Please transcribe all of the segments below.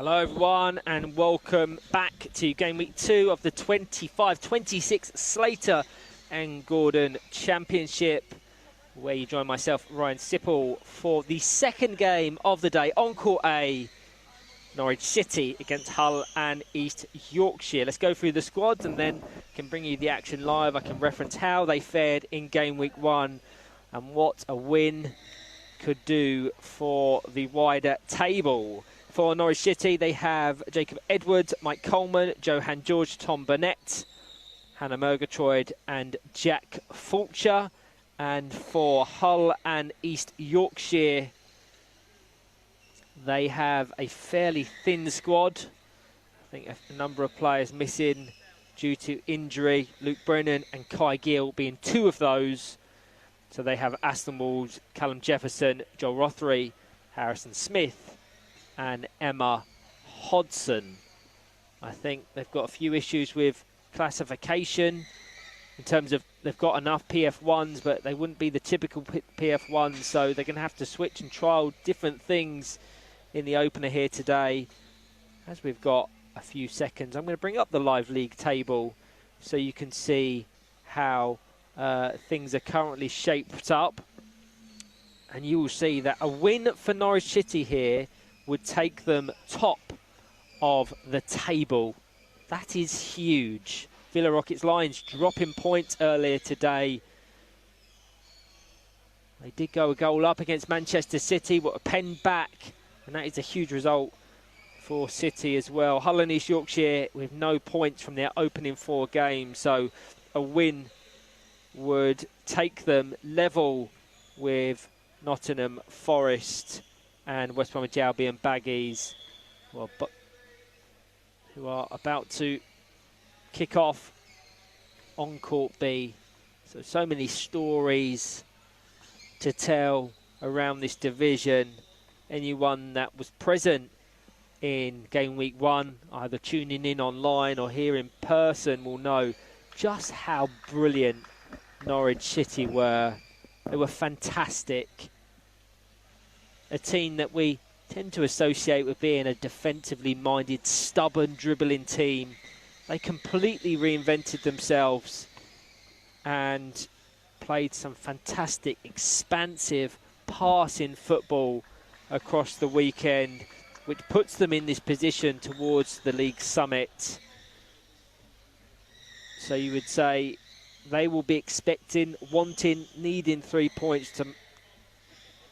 Hello everyone and welcome back to Game Week 2 of the 25-26 Slater and Gordon Championship, where you join myself, Ryan Sipple, for the second game of the day on Court A, Norwich City against Hull and East Yorkshire. Let's go through the squads and then can bring you the action live. I can reference how they fared in Game Week 1 and what a win could do for the wider table. For Norwich City, they have Jacob Edwards, Mike Coleman, Johan George, Tom Burnett, Hannah Murgatroyd and Jack Fulcher. And for Hull and East Yorkshire, they have a fairly thin squad. I think a number of players missing due to injury, Luke Brennan and Kai Gill being two of those. So they have Aston Walls, Callum Jefferson, Joel Rothery, Harrison Smith and Emma Hodson. I think they've got a few issues with classification in terms of they've got enough PF1s, but they wouldn't be the typical PF1s, so they're going to have to switch and trial different things in the opener here today. As we've got a few seconds, I'm going to bring up the live league table so you can see how things are currently shaped up. And you will see that a win for Norwich City here would take them top of the table. That is huge. Villa Rockets Lions dropping points earlier today. They did go a goal up against Manchester City, but a pen back, and that is a huge result for City as well. Hull and East Yorkshire with no points from their opening 4 games, so a win would take them level with Nottingham Forest and West Bromwich Albion Baggies, who are about to kick off on Court B. So many stories to tell around this division. Anyone that was present in Game Week 1, either tuning in online or here in person, will know just how brilliant Norwich City were. They were fantastic. A team that we tend to associate with being a defensively minded, stubborn, dribbling team. They completely reinvented themselves and played some fantastic, expansive, passing football across the weekend, which puts them in this position towards the league summit. So you would say they will be expecting, wanting, needing 3 points to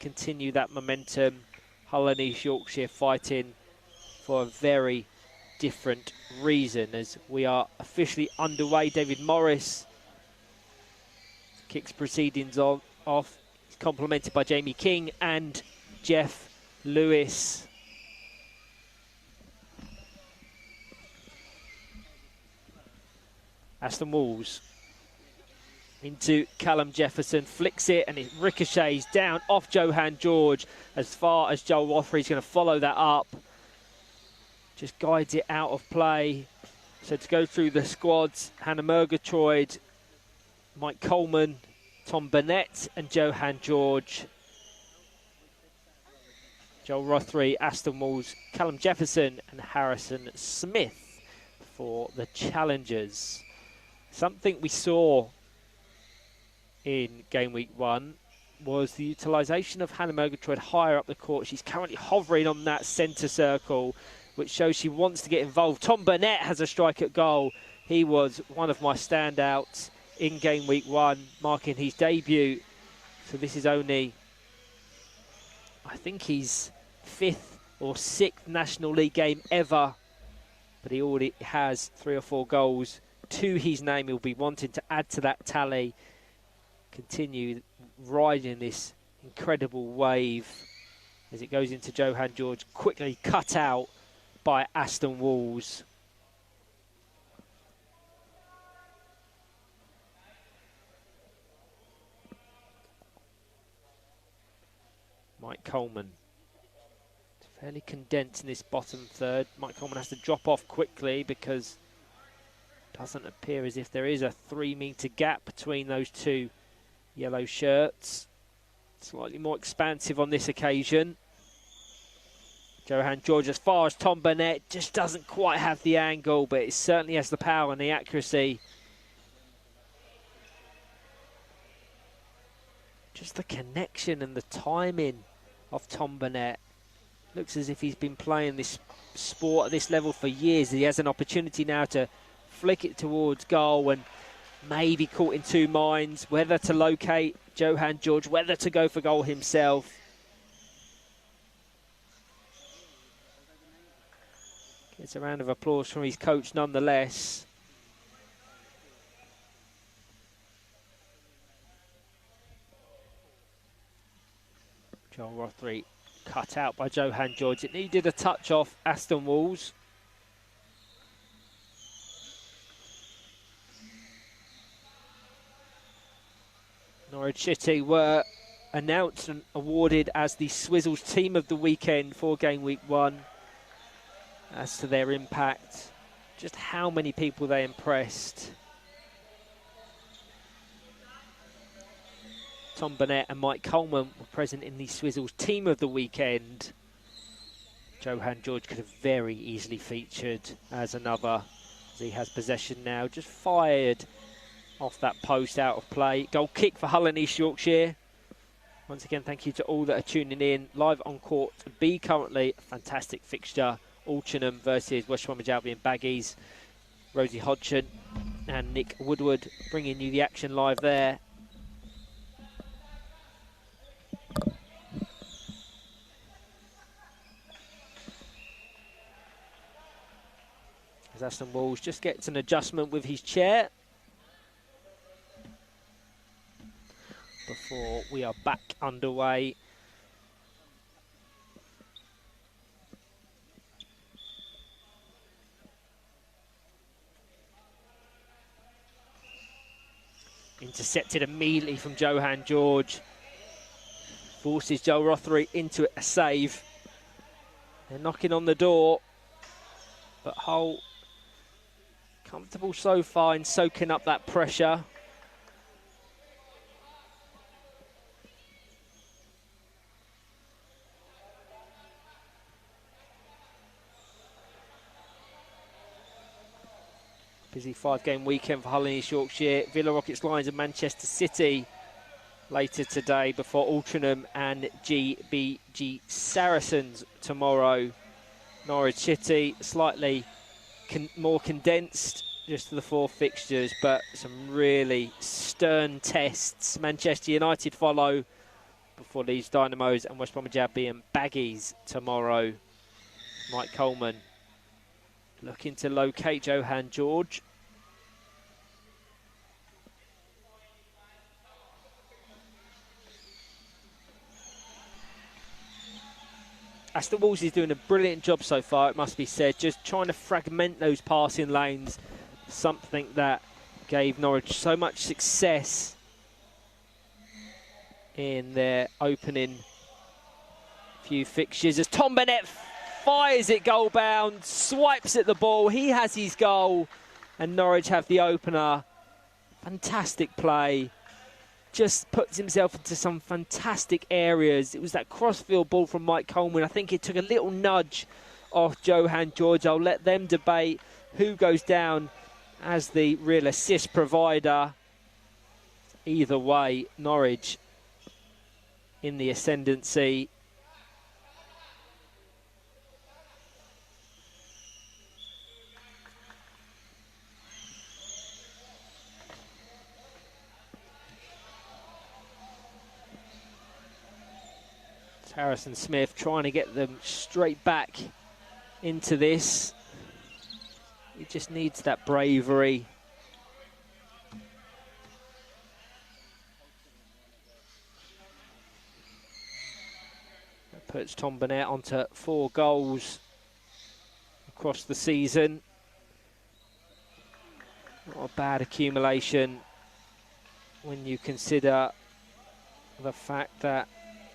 continue that momentum. Hull and East Yorkshire fighting for a very different reason as we are officially underway. David Morris kicks proceedings off. He's complimented by Jamie King and Jeff Lewis. Aston Walls into Callum Jefferson, flicks it and it ricochets down off Johan George as far as Joel Rothery is going to follow that up. Just guides it out of play. So to go through the squads, Hannah Murgatroyd, Mike Coleman, Tom Burnett and Johan George. Joel Rothery, Aston Walls, Callum Jefferson and Harrison Smith for the challengers. Something we saw in Game Week 1 was the utilisation of Hannah Murgatroyd higher up the court. She's currently hovering on that centre circle, which shows she wants to get involved. Tom Burnett has a strike at goal. He was one of my standouts in Game Week 1, marking his debut. So this is only, I think his 5th or 6th National League game ever, but he already has 3 or 4 goals to his name. He'll be wanting to add to that tally, continue riding this incredible wave as it goes into Johan George, quickly cut out by Aston Walls. Mike Coleman. It's fairly condensed in this bottom third. Mike Coleman has to drop off quickly because it doesn't appear as if there is a 3-metre gap between those two yellow shirts. Slightly more expansive on this occasion. Johan George, as far as Tom Burnett, just doesn't quite have the angle, but it certainly has the power and the accuracy. Just the connection and the timing of Tom Burnett. Looks as if he's been playing this sport at this level for years. He has an opportunity now to flick it towards goal and maybe caught in two minds, whether to locate Johan George, whether to go for goal himself. Gets a round of applause from his coach nonetheless. Joel Rothery cut out by Johan George. It needed a touch off Aston Walls. Norwich City were announced and awarded as the Swizzles team of the weekend for Game Week 1. As to their impact, just how many people they impressed. Tom Burnett and Mike Coleman were present in the Swizzles team of the weekend. Johan George could have very easily featured as another, as he has possession now. Just fired off that post out of play. Goal kick for Hull and East Yorkshire. Once again, thank you to all that are tuning in. Live on Court B currently, a fantastic fixture. Altrincham versus West Bromwich Albion Baggies. Rosie Hodgson and Nick Woodward bringing you the action live there. As Aston Walls just gets an adjustment with his chair before we are back underway. Intercepted immediately from Johan George. Forces Joel Rothery into a save. They're knocking on the door. But Hull comfortable so far in soaking up that pressure. Busy 5-game weekend for Hull and East Yorkshire. Villa, Rockets, Lions and Manchester City later today before Altrincham and GBG Saracens tomorrow. Norwich City slightly more condensed, just to the 4 fixtures, but some really stern tests. Manchester United follow before Leeds Dynamos and West Bromwich Albion Baggies tomorrow. Mike Coleman looking to locate Johan George. Aston Walls is doing a brilliant job so far, it must be said, just trying to fragment those passing lanes, something that gave Norwich so much success in their opening few fixtures. As Tom Burnett fires it goal bound, swipes at the ball, he has his goal, and Norwich have the opener. Fantastic play. Just puts himself into some fantastic areas. It was that crossfield ball from Mike Coleman. I think it took a little nudge off Johan George. I'll let them debate who goes down as the real assist provider. Either way, Norwich in the ascendancy. Harrison Smith trying to get them straight back into this. He just needs that bravery. That puts Tom Burnett onto 4 goals across the season. Not a bad accumulation when you consider the fact that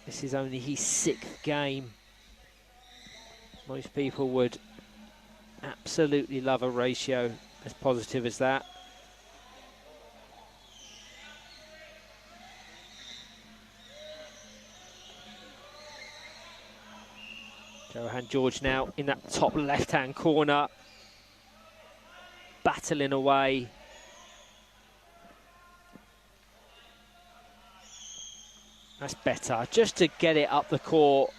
this is only his 6th game. Most people would absolutely love a ratio as positive as that. Johan George now in that top left-hand corner, battling away. That's better, just to get it up the court.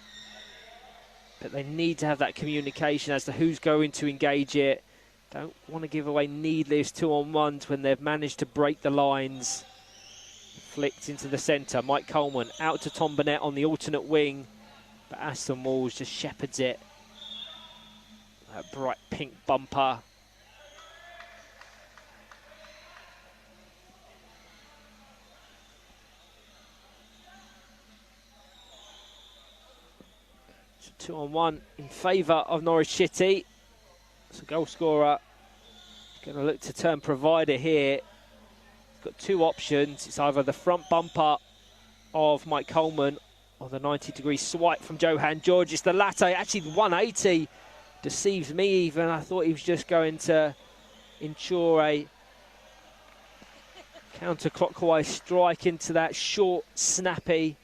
But they need to have that communication as to who's going to engage it. Don't want to give away needless 2-on-1s when they've managed to break the lines. Flicked into the centre. Mike Coleman out to Tom Burnett on the alternate wing. But Aston Walls just shepherds it. That bright pink bumper. So 2-on-1 in favour of Norwich City. So goal scorer going to look to turn provider here. He's got two options. It's either the front bumper of Mike Coleman or the 90-degree swipe from Johan George. It's the latter. Actually, the 180 deceives me even. I thought he was just going to ensure a counter-clockwise strike into that short, snappy.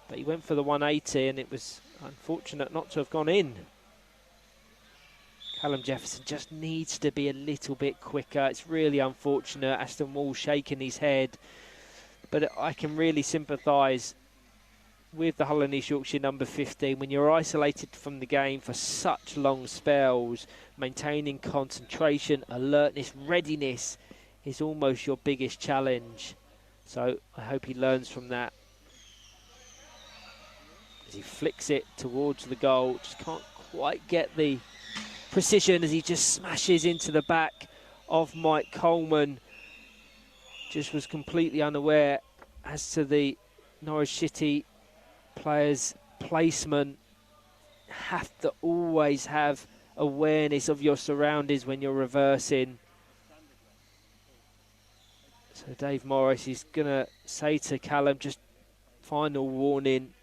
But he went for the 180 and it was unfortunate not to have gone in. Callum Jefferson just needs to be a little bit quicker. It's really unfortunate. Aston Wall shaking his head. But I can really sympathise with the Hull and East Yorkshire number 15. When you're isolated from the game for such long spells, maintaining concentration, alertness, readiness is almost your biggest challenge. So I hope he learns from that. As he flicks it towards the goal, just can't quite get the precision as he just smashes into the back of Mike Coleman. Just was completely unaware as to the Norwich City players' placement. Have to always have awareness of your surroundings when you're reversing. So Dave Morris is going to say to Callum, just final warning.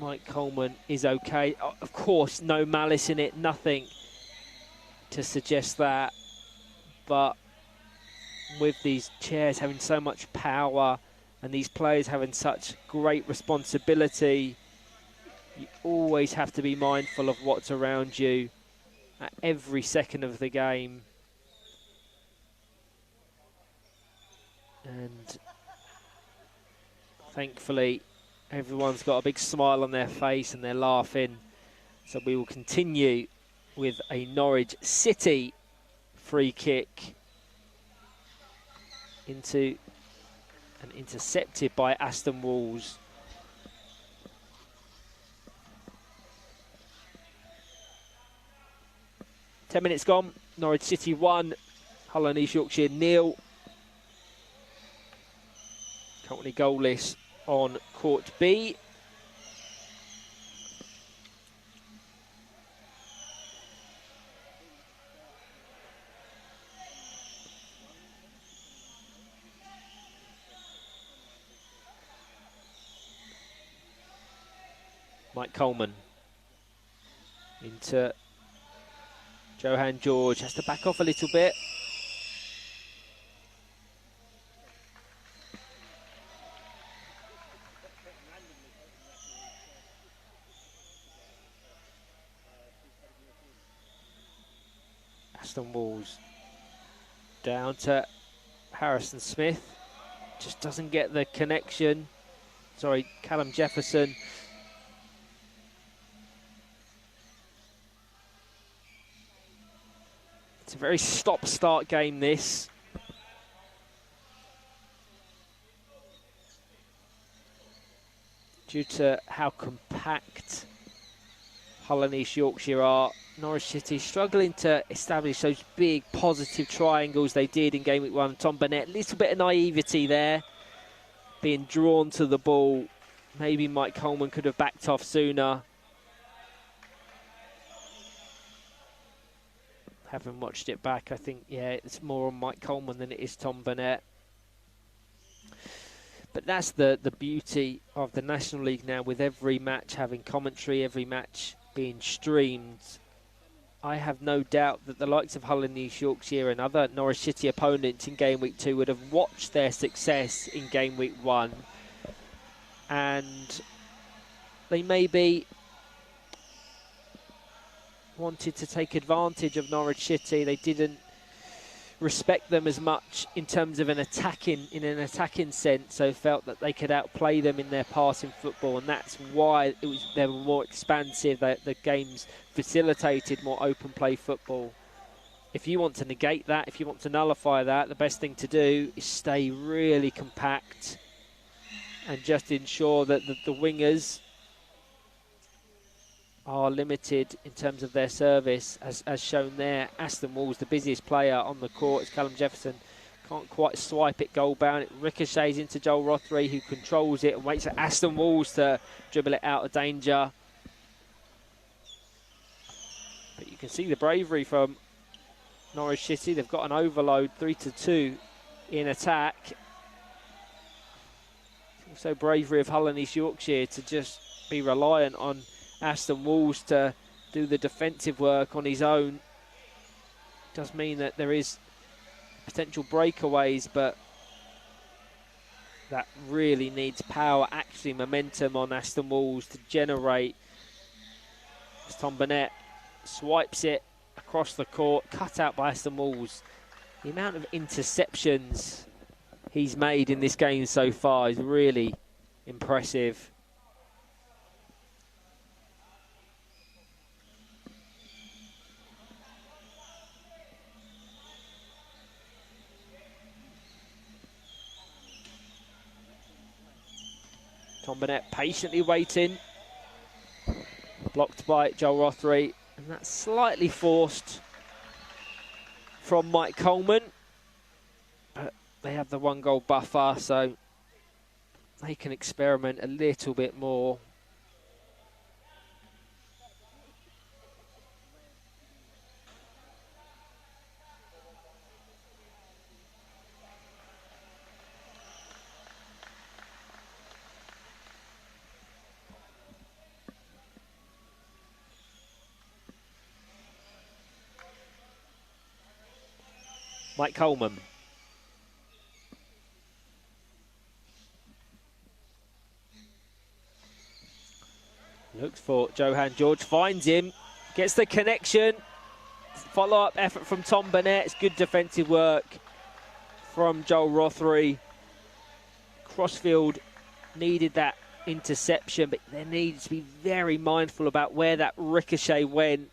Mike Coleman is okay. Of course, no malice in it, nothing to suggest that. But with these chairs having so much power and these players having such great responsibility, you always have to be mindful of what's around you at every second of the game. And thankfully, everyone's got a big smile on their face and they're laughing. So we will continue with a Norwich City free kick into and intercepted by Aston Walls. Ten minutes gone. Norwich City 1, Hull and East Yorkshire 0. Currently goalless on Court B. Mike Coleman into Johan George, has to back off a little bit. Aston Walls down to Harrison Smith, just doesn't get the connection. Sorry, Callum Jefferson. It's a very stop-start game, this. Due to how compact Hull and East Yorkshire are, Norwich City struggling to establish those big positive triangles they did in Gameweek 1. Tom Burnett, a little bit of naivety there, being drawn to the ball. Maybe Mike Coleman could have backed off sooner. Having watched it back, I think, yeah, it's more on Mike Coleman than it is Tom Burnett. But that's the beauty of the National League now, with every match having commentary, every match being streamed. I have no doubt that the likes of Hull and East Yorkshire and other Norwich City opponents in Game Week 2 would have watched their success in Game Week 1 and they maybe wanted to take advantage of Norwich City. They didn't respect them as much in terms of an attacking sense, so felt that they could outplay them in their passing football, and that's why they were more expansive. The games facilitated more open play football. If you want to negate that, if you want to nullify that, the best thing to do is stay really compact and just ensure that the wingers are limited in terms of their service, as shown there. Aston Wall's the busiest player on the court. It's Callum Jefferson. Can't quite swipe it goal bound. It ricochets into Joel Rothery, who controls it and waits for Aston Walls to dribble it out of danger. But you can see the bravery from Norwich City. They've got an overload, 3-2 in attack. Also bravery of Hull and East Yorkshire to just be reliant on Aston Walls to do the defensive work on his own. Does mean that there is potential breakaways, but that really needs power, actually momentum on Aston Walls to generate. As Tom Burnett swipes it across the court, cut out by Aston Walls. The amount of interceptions he's made in this game so far is really impressive. Tom Burnett patiently waiting. Blocked by Joel Rothery. And that's slightly forced from Mike Coleman. But they have the 1 goal buffer, so they can experiment a little bit more. Mike Coleman. Looks for Johan George, finds him, gets the connection. Follow-up effort from Tom Burnett. It's good defensive work from Joel Rothery. Crossfield needed that interception, but they needed to be very mindful about where that ricochet went.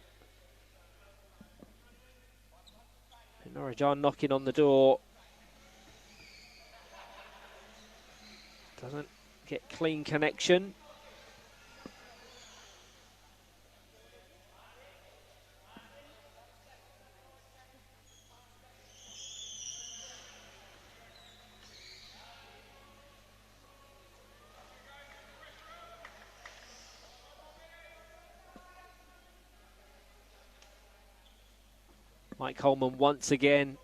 Norwich are knocking on the door. Doesn't get clean connection. Mike Coleman once again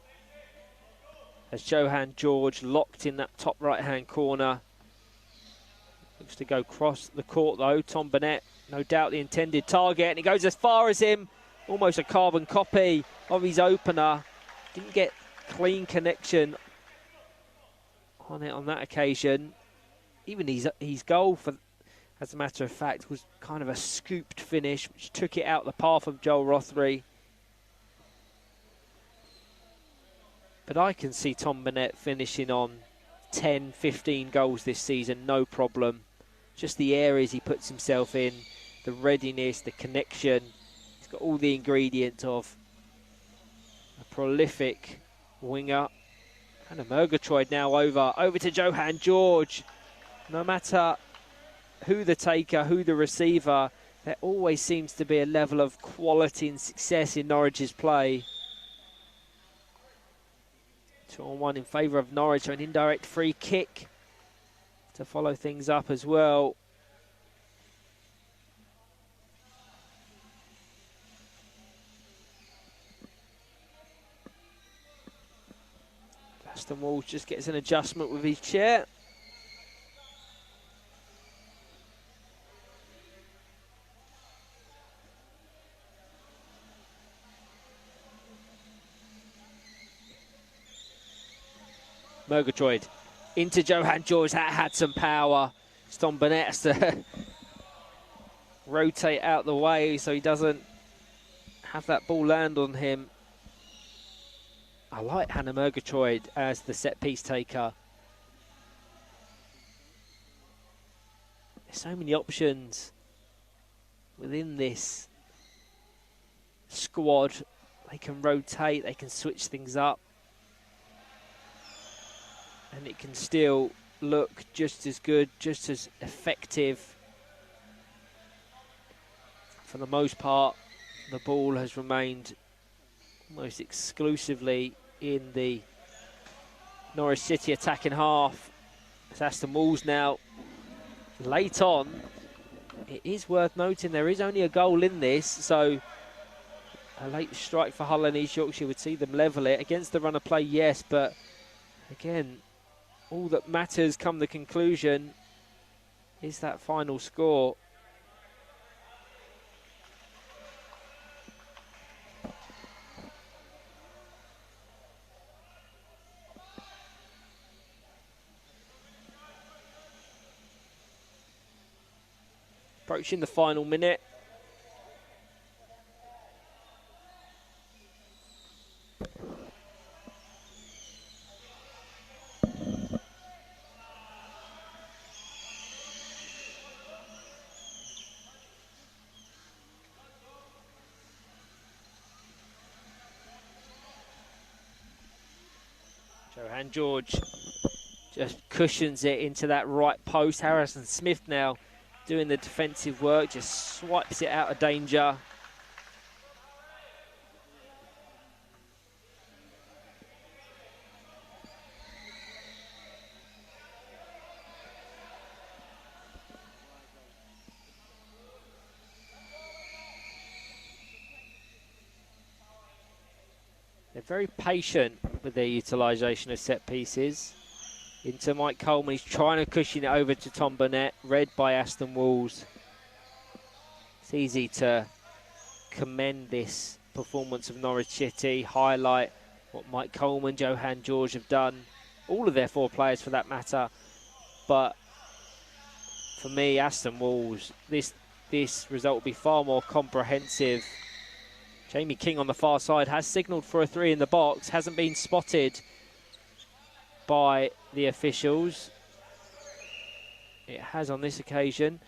as Johan George locked in that top right-hand corner. Looks to go across the court though. Tom Burnett, no doubt the intended target, and he goes as far as him. Almost a carbon copy of his opener. Didn't get clean connection on it on that occasion. Even his goal, for, as a matter of fact, was kind of a scooped finish, which took it out the path of Joel Rothery. But I can see Tom Burnett finishing on 10, 15 goals this season, no problem. Just the areas he puts himself in, the readiness, the connection. He's got all the ingredients of a prolific winger. And a Murgatroyd now over to Johan George. No matter who the taker, who the receiver, there always seems to be a level of quality and success in Norwich's play. 2-on-1 in favour of Norwich, an indirect free kick to follow things up as well. Aston Walls just gets an adjustment with his chair. Murgatroyd into Johan George. That had some power. Tom Burnett has to rotate out the way so he doesn't have that ball land on him. I like Hannah Murgatroyd as the set-piece taker. There's so many options within this squad. They can rotate, they can switch things up, and it can still look just as good, just as effective. For the most part, the ball has remained almost exclusively in the Norwich City attacking half. It's Aston Walls now late on. It is worth noting there is only a goal in this, so a late strike for Hull and East Yorkshire would see them level it. Against the run of play, yes, but again, all that matters come the conclusion is that final score. Approaching the final minute. Johan George just cushions it into that right post. Harrison Smith now doing the defensive work, just swipes it out of danger. They're very patient with their utilisation of set pieces. Into Mike Coleman, he's trying to cushion it over to Tom Burnett, read by Aston Walls. It's easy to commend this performance of Norwich City, highlight what Mike Coleman, Johan George have done, all of their four players for that matter. But for me, Aston Walls, this result will be far more comprehensive. Jamie King on the far side has signalled for a three in the box, hasn't been spotted by the officials. It has on this occasion.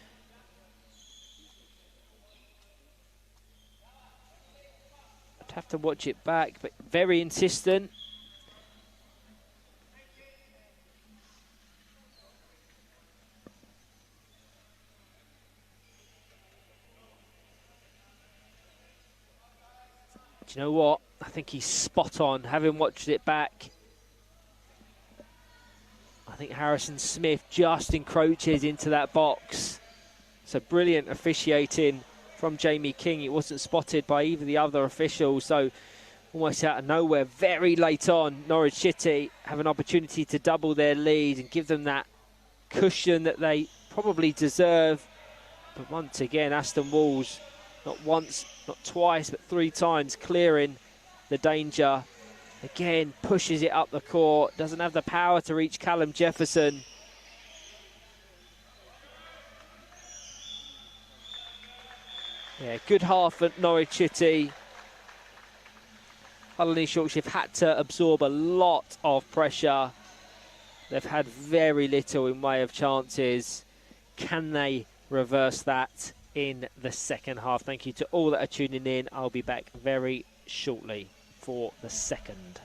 I'd have to watch it back, but very insistent. Do you know what? I think he's spot on, having watched it back. I think Harrison Smith just encroaches into that box. So brilliant officiating from Jamie King. It wasn't spotted by either of the other officials. So almost out of nowhere, very late on, Norwich City have an opportunity to double their lead and give them that cushion that they probably deserve. But once again, Aston Walls, not once, not twice, but three times clearing the danger. Again, pushes it up the court, doesn't have the power to reach Callum Jefferson. Yeah, good half at Norwich City. Hull and East Yorkshire have had to absorb a lot of pressure. They've had very little in way of chances. Can they reverse that in the second half? Thank you to all that are tuning in. I'll be back very shortly for the second.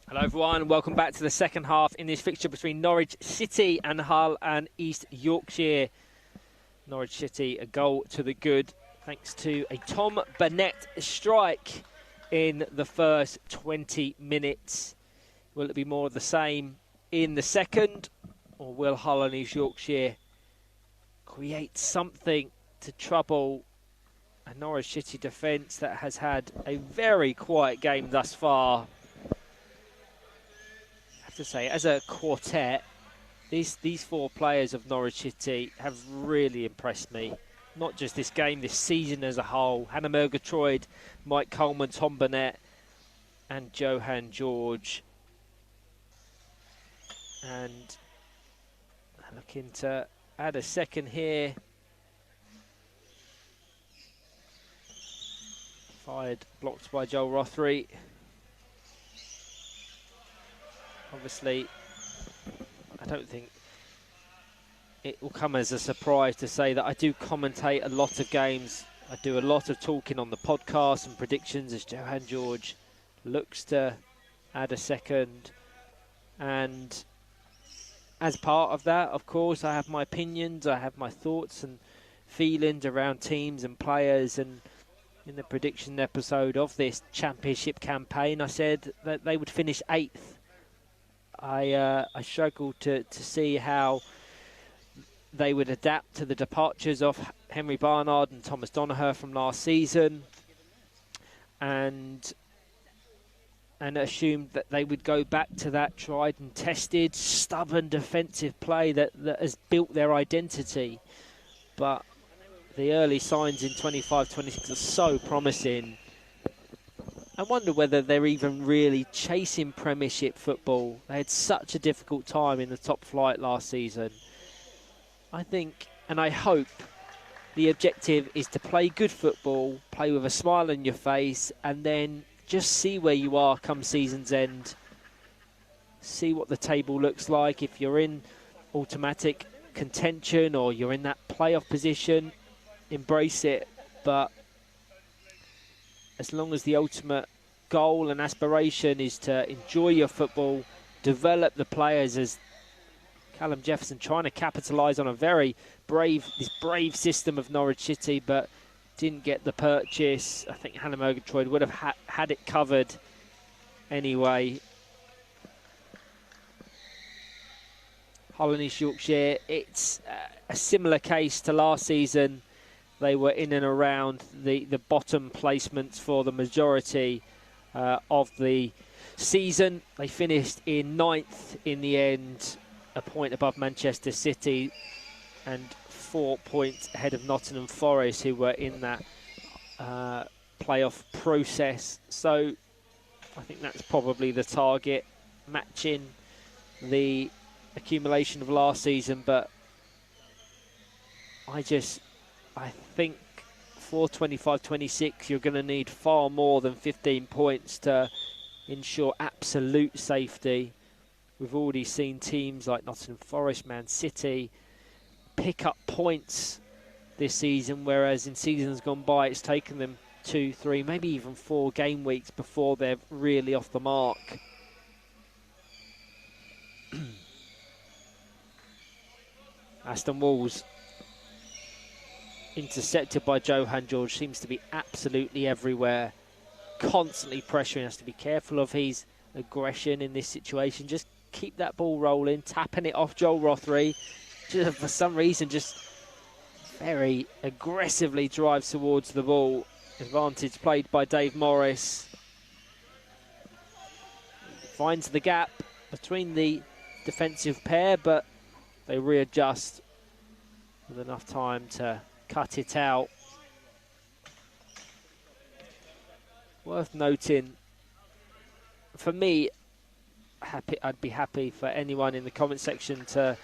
Hello everyone, welcome back to the second half in this fixture between Norwich City and Hull and East Yorkshire. Norwich City a goal to the good thanks to a Tom Burnett strike in the first 20 minutes. Will it be more of the same in the second, or will Hull and East Yorkshire create something to trouble a Norwich City defence that has had a very quiet game thus far? To say, as a quartet, these four players of Norwich City have really impressed me. Not just this game, this season as a whole. Hannah Murgatroyd, Mike Coleman, Tom Burnett, and Johan George. And looking to add a second here. Fired, blocked by Joel Rothery. Obviously, I don't think it will come as a surprise to say that I do commentate a lot of games. I do a lot of talking on the podcast and predictions as Johan George looks to add a second. And as part of that, of course, I have my opinions, I have my thoughts and feelings around teams and players. And in the prediction episode of this championship campaign, I said that they would finish 8th. I struggled to see how they would adapt to the departures of Henry Barnard and Thomas Donoghue from last season, and assumed that they would go back to that tried and tested, stubborn defensive play that has built their identity. But the early signs in 25-26 are so promising. I wonder whether they're even really chasing Premiership football. They had such a difficult time in the top flight last season. I think, and I hope, the objective is to play good football, play with a smile on your face, and then just see where you are come season's end. See what the table looks like. If you're in automatic contention or you're in that playoff position, embrace it. But as long as the ultimate goal and aspiration is to enjoy your football, develop the players, as Callum Jefferson trying to capitalise on a very brave system of Norwich City, but didn't get the purchase. I think Hannah Murgatroyd would have had it covered anyway. Hull and East Yorkshire, it's a similar case to last season. They were in and around the bottom placements for the majority of the season. They finished in 9th in the end, a point above Manchester City and 4 points ahead of Nottingham Forest, who were in that playoff process. So I think that's probably the target, matching the accumulation of last season. But I think for 25-26, you're going to need far more than 15 points to ensure absolute safety. We've already seen teams like Nottingham Forest, Man City pick up points this season, whereas in seasons gone by, it's taken them 2, 3, maybe even 4 game weeks before they're really off the mark. Aston Walls, intercepted by Johan George, seems to be absolutely everywhere, constantly pressuring us to be careful of his aggression in this situation. Just keep that ball rolling, tapping it off Joel Rothery. Just for some reason, just very aggressively drives towards the ball. Advantage played by Dave Morris. Finds the gap between the defensive pair, but they readjust with enough time to cut it out. Worth noting, for me, I'd be happy for anyone in the comment section to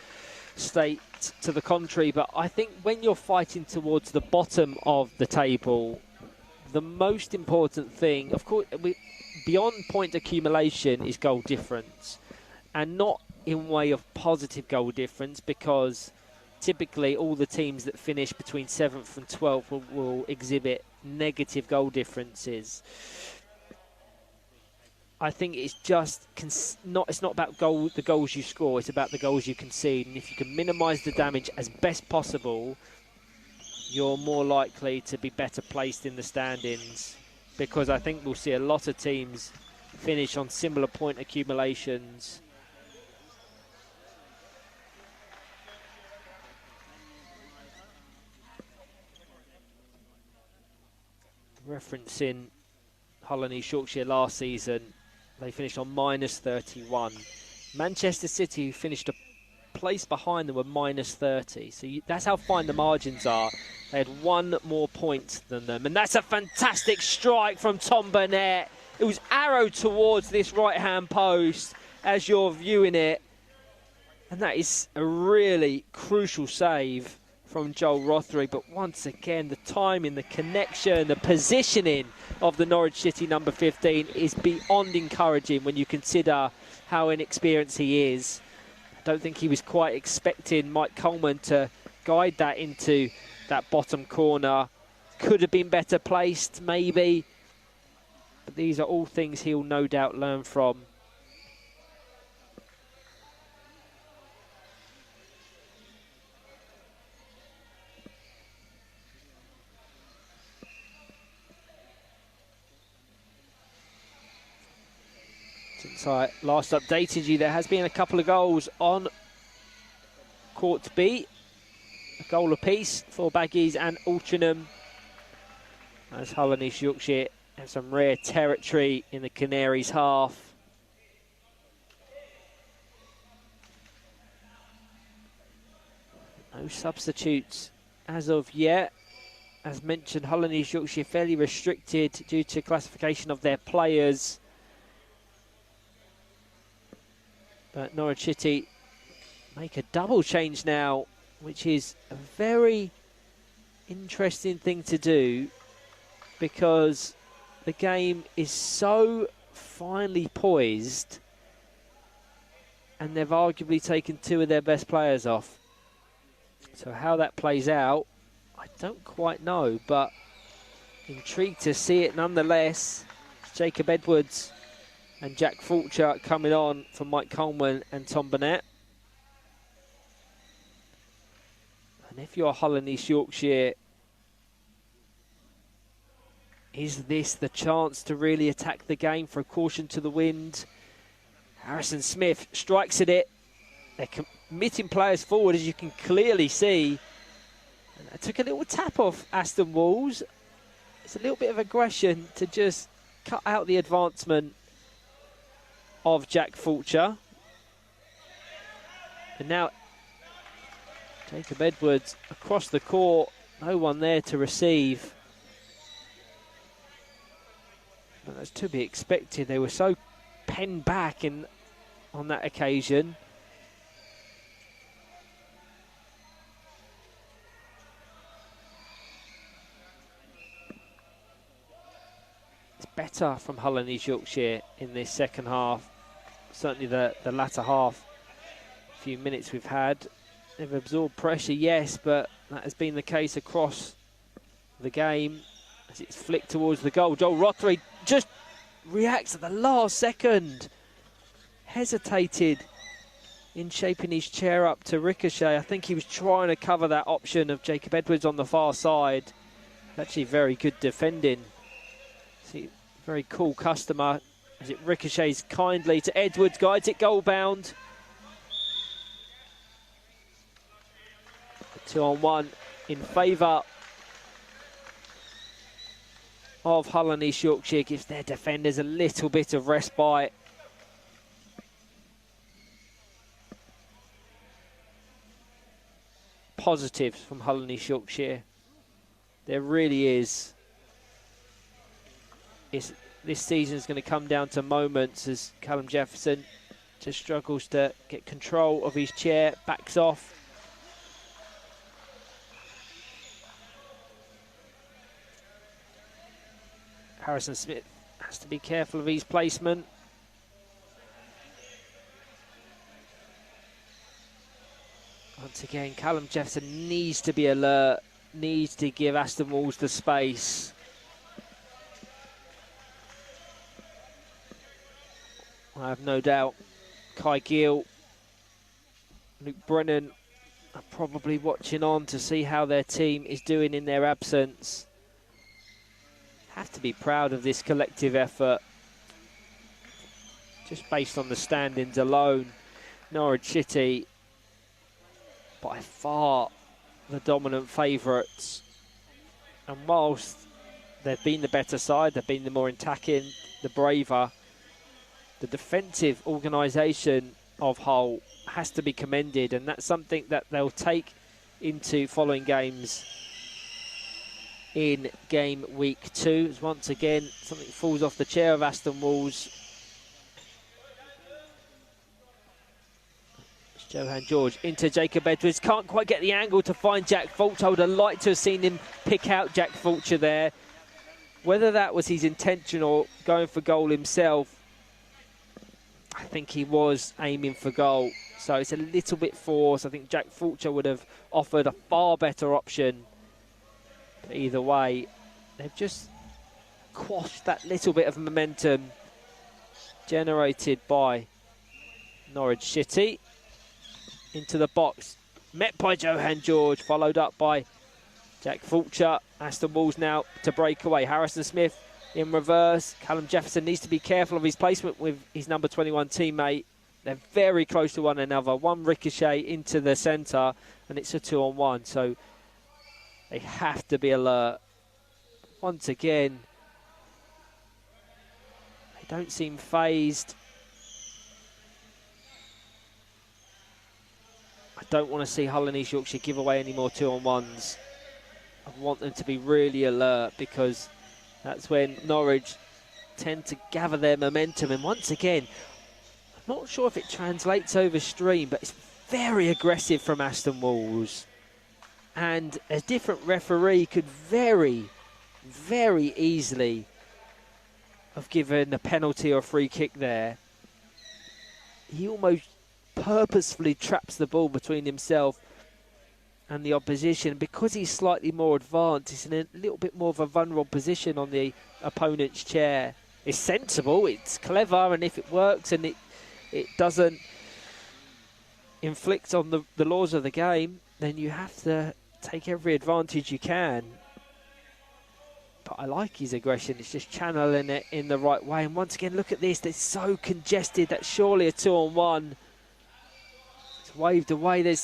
state to the contrary, but I think when you're fighting towards the bottom of the table, the most important thing, of course, beyond point accumulation, is goal difference, and not in way of positive goal difference, because typically all the teams that finish between 7th and 12th will exhibit negative goal differences. I think it's just it's not about the goals you score, it's about the goals you concede. And if you can minimise the damage as best possible, you're more likely to be better placed in the standings, because I think we'll see a lot of teams finish on similar point accumulations. Referencing Hull and East Yorkshire last season, they finished on -31. Manchester City, who finished a place behind them, were -30. So that's how fine the margins are. They had one more point than them. And that's a fantastic strike from Tom Burnett. It was arrowed towards this right-hand post as you're viewing it. And that is a really crucial save from Joel Rothery. But once again, the timing, the connection, the positioning of the Norwich City number 15 is beyond encouraging when you consider how inexperienced he is. I don't think he was quite expecting Mike Coleman to guide that into that bottom corner. Could have been better placed, maybe. But these are all things he'll no doubt learn from. Since I last updated you, there has been a couple of goals on Court B. A goal apiece for Baggies and Altrincham, as Hull and East Yorkshire have some rare territory in the Canaries' half. No substitutes as of yet. As mentioned, Hull and East Yorkshire fairly restricted due to classification of their players. But Norwich City make a double change now, which is a very interesting thing to do, because the game is so finely poised and they've arguably taken two of their best players off. So how that plays out, I don't quite know, but intrigued to see it nonetheless. Jacob Edwards and Jack Fulcher coming on for Mike Coleman and Tom Burnett. And if you're Hull and East Yorkshire, is this the chance to really attack the game for a caution to the wind? Harrison Smith strikes at it. They're committing players forward, as you can clearly see. And that took a little tap off Aston Walls. It's a little bit of aggression to just cut out the advancement of Jack Fulcher. And now Jacob Edwards across the court, no one there to receive. But that's to be expected. They were so penned back on that occasion. It's better from Hull and East Yorkshire in this second half. Certainly the latter half, few minutes we've had. They've absorbed pressure, yes, but that has been the case across the game as it's flicked towards the goal. Joel Rothery just reacts at the last second. Hesitated in shaping his chair up to ricochet. I think he was trying to cover that option of Jacob Edwards on the far side. Actually very good defending. See, very cool customer as it ricochets kindly to Edwards, guides it goal bound. 2-on-1 in favour of Hull and East Yorkshire, gives their defenders a little bit of respite. Positives from Hull and East Yorkshire. There really is. This season is going to come down to moments as Callum Jefferson just struggles to get control of his chair, backs off. Harrison Smith has to be careful of his placement. Once again, Callum Jefferson needs to be alert, needs to give Aston Walls the space. I have no doubt Kai Gill, Luke Brennan are probably watching on to see how their team is doing in their absence. Have to be proud of this collective effort. Just based on the standings alone, Norwich City, by far the dominant favourites. And whilst they've been the better side, they've been the more attacking, the braver, the defensive organisation of Hull has to be commended, and that's something that they'll take into following games in game week 2. As once again, something falls off the chair of Aston Walls. It's Johan George into Jacob Edwards. Can't quite get the angle to find Jack Fulcher. I would have liked to have seen him pick out Jack Fulcher there. Whether that was his intention or going for goal himself, I think he was aiming for goal. So it's a little bit forced. I think Jack Fulcher would have offered a far better option. But either way, they've just quashed that little bit of momentum generated by Norwich City. Into the box, met by Johan George, followed up by Jack Fulcher. Aston Walls now to break away. Harrison Smith in reverse. Callum Jefferson needs to be careful of his placement with his number 21 teammate. They're very close to one another. One ricochet into the centre, and it's a 2-on-1. So they have to be alert. Once again, they don't seem phased. I don't want to see Hull and East Yorkshire give away any more 2-on-1s. I want them to be really alert, because that's when Norwich tend to gather their momentum. And once again, I'm not sure if it translates over stream, but it's very aggressive from Aston Walls. And a different referee could very, very easily have given a penalty or a free kick there. He almost purposefully traps the ball between himself and the opposition. Because he's slightly more advanced, he's in a little bit more of a vulnerable position on the opponent's chair. It's sensible, it's clever, and if it works and it doesn't inflict on the laws of the game, then you have to take every advantage you can. But I like his aggression. It's just channeling it in the right way. And once again, look at this. They're so congested. That's surely a 2-on-1. It's waved away. They're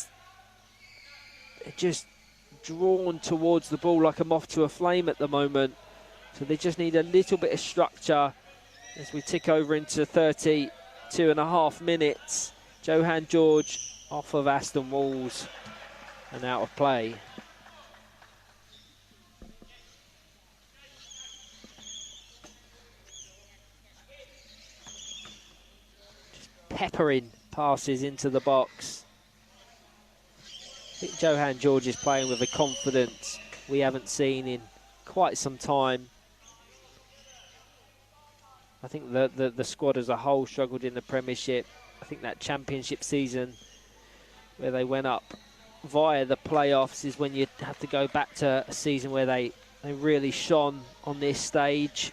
just drawn towards the ball like a moth to a flame at the moment. So they just need a little bit of structure as we tick over into 32.5 minutes. Johan George off of Aston Walls and out of play. Just peppering passes into the box. I think Johan George is playing with a confidence we haven't seen in quite some time. I think the squad as a whole struggled in the Premiership. I think that Championship season where they went up via the playoffs is when you have to go back to a season where they really shone on this stage.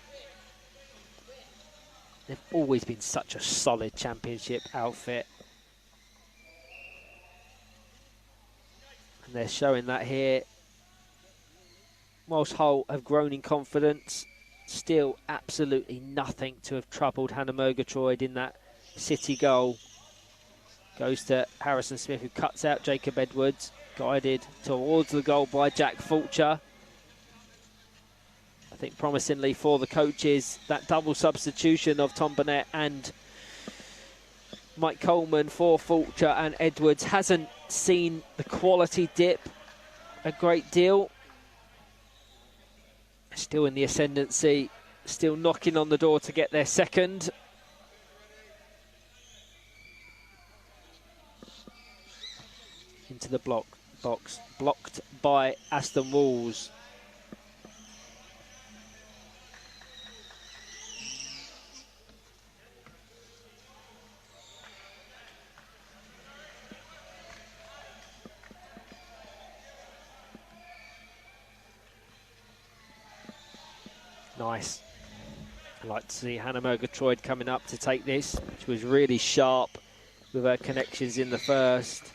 They've always been such a solid Championship outfit. And they're showing that here. Whilst Hull have grown in confidence, still absolutely nothing to have troubled Hannah Murgatroyd in that City goal. Goes to Harrison Smith, who cuts out Jacob Edwards, guided towards the goal by Jack Fulcher. I think promisingly for the coaches, that double substitution of Tom Burnett and Mike Coleman for Fulcher and Edwards hasn't seen the quality dip a great deal. Still in the ascendancy, still knocking on the door to get their second. Into the box, blocked by Aston Walls. Nice. I'd like to see Hannah Murgatroyd coming up to take this. She was really sharp with her connections in the first.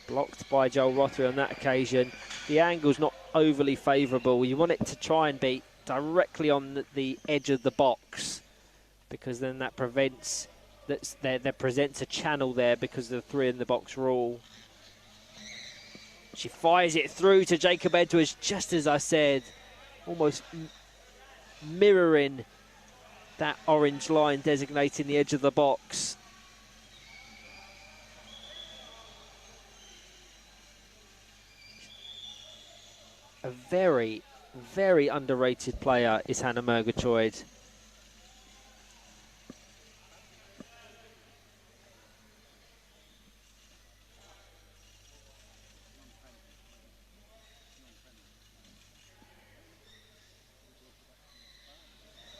Blocked by Joel Rothery on that occasion. The angle's not overly favourable. You want it to try and be directly on the edge of the box, because then that prevents, there presents a channel there because of the 3 in the box rule. She fires it through to Jacob Edwards, just as I said, almost mirroring that orange line designating the edge of the box. A very, very underrated player is Hannah Murgatroyd.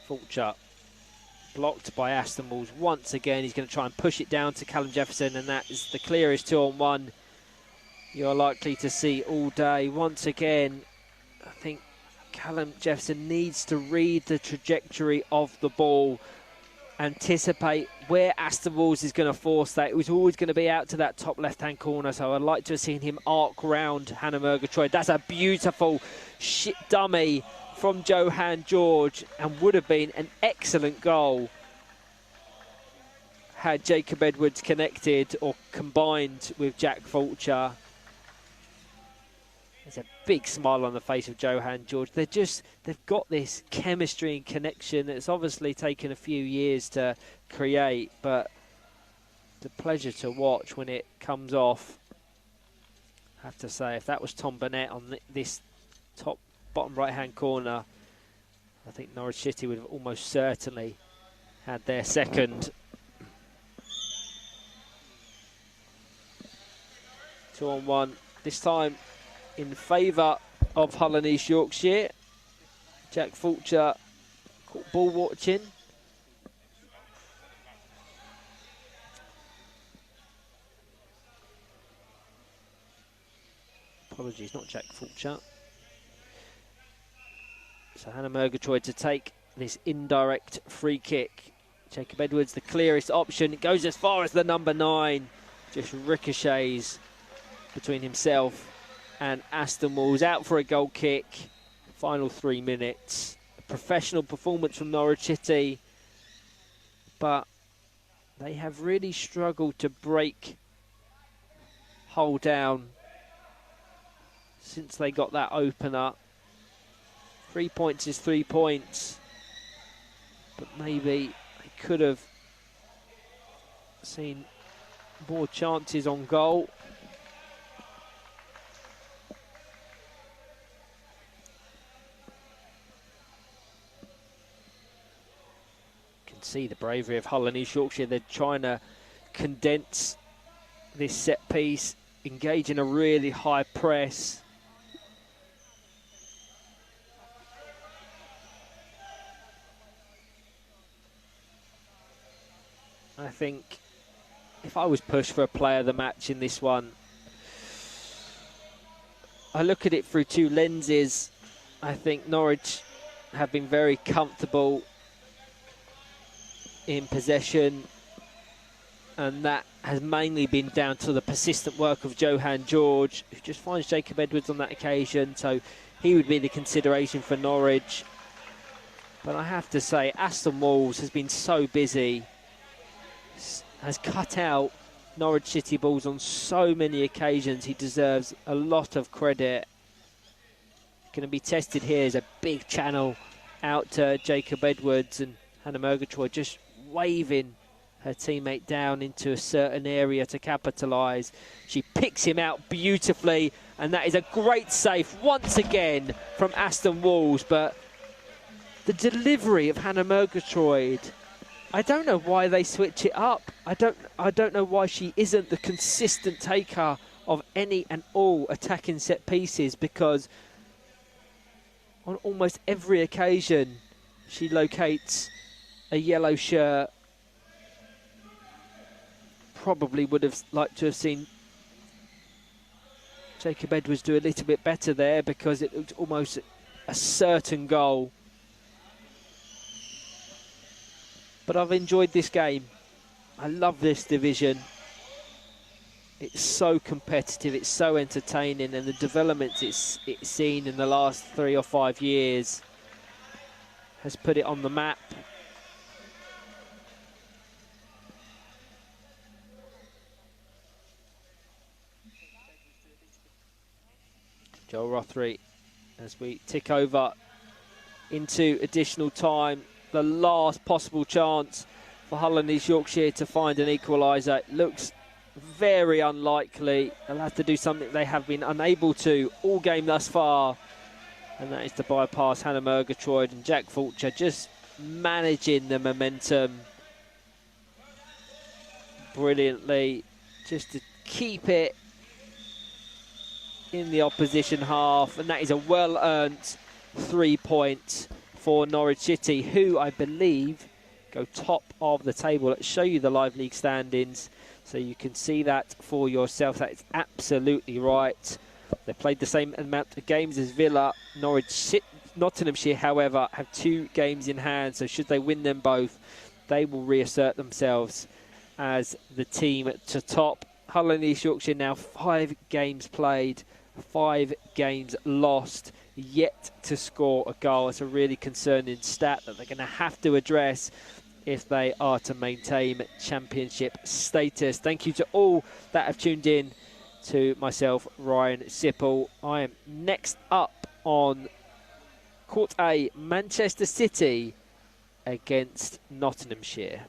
Fulcher blocked by Aston Walls once again. He's going to try and push it down to Callum Jefferson, and that is the clearest 2-on-1 you're likely to see all day. Once again, I think Callum Jefferson needs to read the trajectory of the ball, anticipate where Aston Walls is going to force that. It was always going to be out to that top left-hand corner, so I'd like to have seen him arc round Hannah Murgatroyd. That's a beautiful dummy from Johann George, and would have been an excellent goal had Jacob Edwards connected or combined with Jack Fulcher. There's a big smile on the face of Johann George. They've got this chemistry and connection that's obviously taken a few years to create, but it's a pleasure to watch when it comes off. I have to say, if that was Tom Burnett on this bottom right-hand corner, I think Norwich City would have almost certainly had their second. 2-on-1, this time in favour of Hull and East Yorkshire. Jack Fulcher caught ball watching. Apologies, not Jack Fulcher. So Hannah Murgatroyd to take this indirect free kick. Jacob Edwards, the clearest option. It goes as far as the number 9. Just ricochets between himself and Aston Walls. Out for a goal kick. Final 3 minutes. A professional performance from Norwich City, but they have really struggled to break Hull down since they got that opener. 3 points is 3 points, but maybe they could have seen more chances on goal. You can see the bravery of Hull and East Yorkshire. They're trying to condense this set piece, engage in a really high press. I think if I was pushed for a player of the match in this one, I look at it through 2 lenses. I think Norwich have been very comfortable in possession, and that has mainly been down to the persistent work of Johann George, who just finds Jacob Edwards on that occasion, so he would be the consideration for Norwich. But I have to say, Aston Walls has been so busy, has cut out Norwich City balls on so many occasions. He deserves a lot of credit. Going to be tested here as a big channel out to Jacob Edwards, and Hannah Murgatroyd just waving her teammate down into a certain area to capitalise. She picks him out beautifully, and that is a great save once again from Aston Walls. But the delivery of Hannah Murgatroyd, I don't know why they switch it up. I don't know why she isn't the consistent taker of any and all attacking set pieces, because on almost every occasion she locates a yellow shirt. Probably would have liked to have seen Jacob Edwards do a little bit better there, because it looked almost a certain goal. But I've enjoyed this game. I love this division. It's so competitive, it's so entertaining, and the developments it's seen in the last 3 or 5 years has put it on the map. Joel Rothery, as we tick over into additional time, the last possible chance for Hull and East Yorkshire to find an equaliser. It looks very unlikely. They'll have to do something they have been unable to all game thus far, and that is to bypass Hannah Murgatroyd, and Jack Fulcher just managing the momentum brilliantly, just to keep it in the opposition half, and that is a well-earned 3 points for Norwich City, who I believe go top of the table. Let's show you the live league standings so you can see that for yourself. That is absolutely right. They played the same amount of games as Villa. Nottinghamshire, however, have 2 games in hand, so should they win them both, they will reassert themselves as the team to top. Hull and East Yorkshire now 5 games played, 5 games lost, yet to score a goal. It's a really concerning stat that they're going to have to address if they are to maintain championship status. Thank you to all that have tuned in to myself, Ryan Sipple. I am next up on Court A, Manchester City against Nottinghamshire.